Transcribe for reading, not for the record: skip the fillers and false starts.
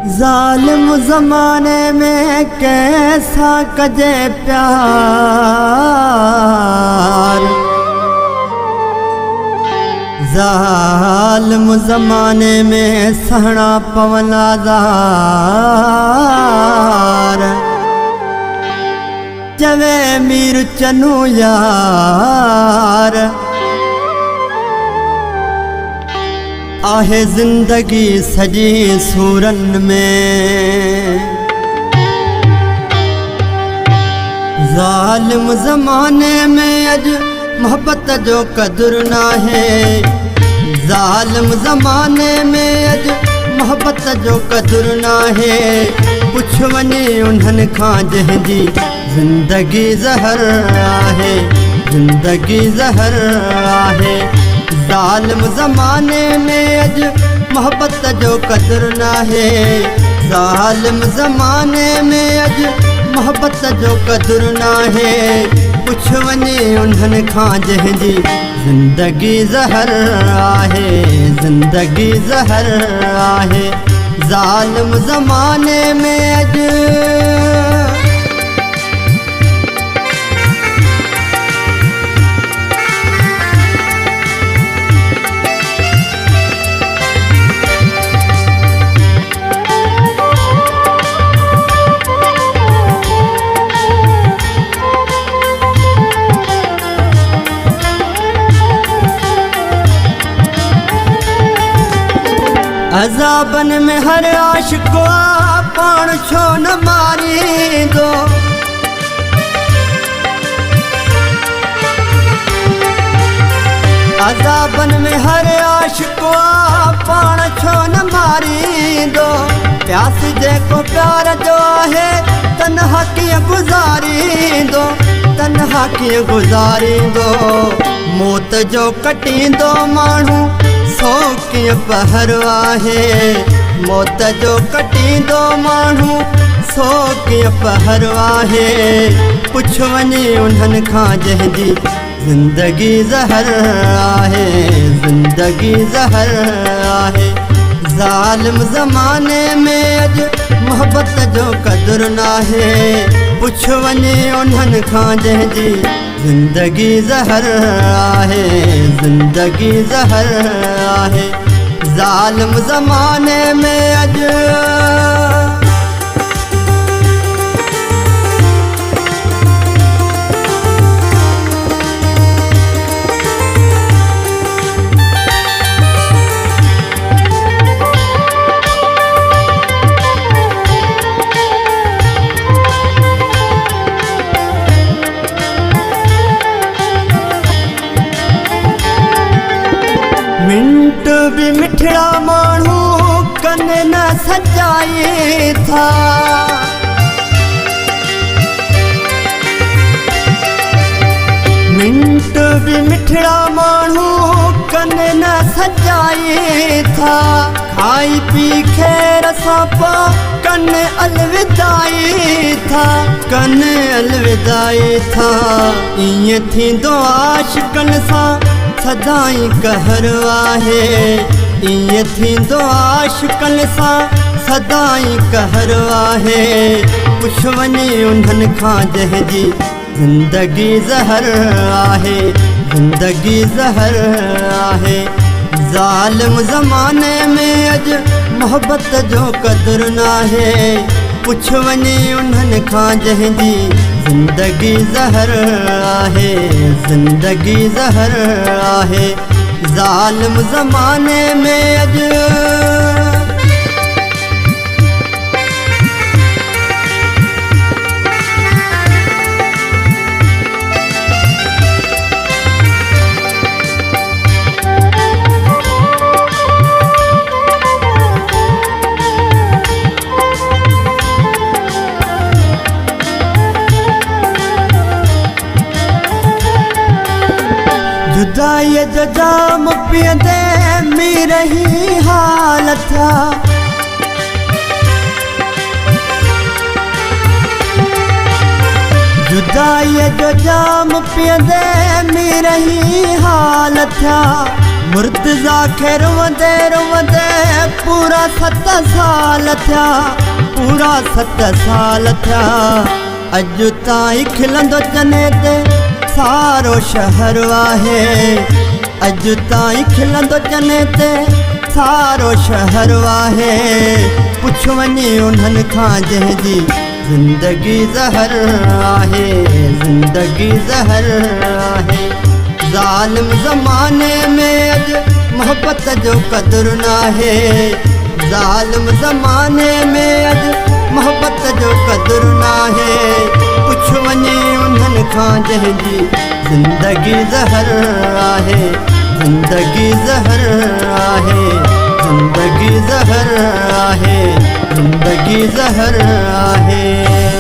ज़ालिम ज़माने में कैसा कजे प्यार, ज़ालिम ज़माने में सहना पवना ज़ार। चवे मीर चनू यार, आहे जिंदगी सजी सूरन में। ज़ालिम ज़माने में अज मोहब्बत जो कदर ना है। ज़ालिम ज़माने में अज मोहब्बत जो कदर ना है। पुछ वने उन्हनि खां जंहिंजी जिंदगी ज़हर आहे, जिंदगी ज़हर आहे। ज़ालिम ज़माने में अज मोहब्बत जो कदर ना है। ज़ालिम ज़माने में अज मोहब्बत जो कदर ना है। पुछ वने उन्हनि खां जंहिंजी जिंदगी ज़हर आहे, जिंदगी ज़हर आहे। ज़ालिम ज़माने में अज अज़ाबन में हर आशिको पाण छो न मारी दो। अज़ाबन में हर आशिको पाण छो न मारी दो। प्यास जेको प्यार जो है तन्हा कीअं गुज़ारींदो, तन्हा कीअं गुज़ारींदो। मौत जो कटींदो माण्हू सो कीअं पहर आहे। मौत जो कटींदो माण्हू सो कीअं पहर आहे। पुछ वने उन्हनि खां जंहिंजी जिंदगी ज़हर आहे, जिंदगी ज़हर आहे। ज़ालिम ज़माने में अज मोहब्बत जो कदर ना है। पुछ वने उन्हनि खां जंहिंजी जिंदगी ज़हर आहे, जिंदगी ज़हर आहे। ज़ालिम ज़माने में अज मिंट भी मिठड़ा माण्हू कन न सजाए था। मिंट भी मिठड़ा माण्हू कन न सजाए था। खाई पी खैर सां पो कन अलविदाई था, कन अलविदाई था। ईअं थींदो आशिकनि सां सदाई कहर आहे। ईअं थींदो आशिकनि सां सदाई कहर आहे। पुछ वने उन्हनि खां जंहिंजी जिंदगी ज़हर आहे, जिंदगी ज़हर आहे। ज़ालिम ज़माने में अज मोहब्बत जो कदर ना है। पुछ वने उन्हनि खां जंहिंजी जिंदगी ज़हर आहे, जिंदगी ज़हर आहे। ज़ालिम ज़माने में अज जुदाई जो जाम पीअंदे मी रही हालत। जुदाई जो जाम पीअंदे मी रही हालत। मुर्तज़ा खे रुवंदे रुवंदे पूरा 7 साल थिया, पूरा 7 साल थिया। अॼु ताईं खिलंदो चने ते सारो शहर आहे, अॼु ताईं खिलंदो चने ते सारो शहर आहे। पुछ वञी उन्हनि खां जंहिंजी ज़िंदगी ज़हर आहे, ज़िंदगी ज़हर आहे। ज़ालिम ज़माने में अॼु मोहब्बत जो क़दुरु नाहे, ज़ालिम ज़माने में अॼु मोहब्बत जो क़दुरु नाहे। पुछ वञे उन्हनि खां जंहिंजी ज़िंदगी ज़हर आहे, ज़िंदगी ज़हर आहे, ज़िंदगी ज़हर आहे, ज़िंदगी ज़हर आहे।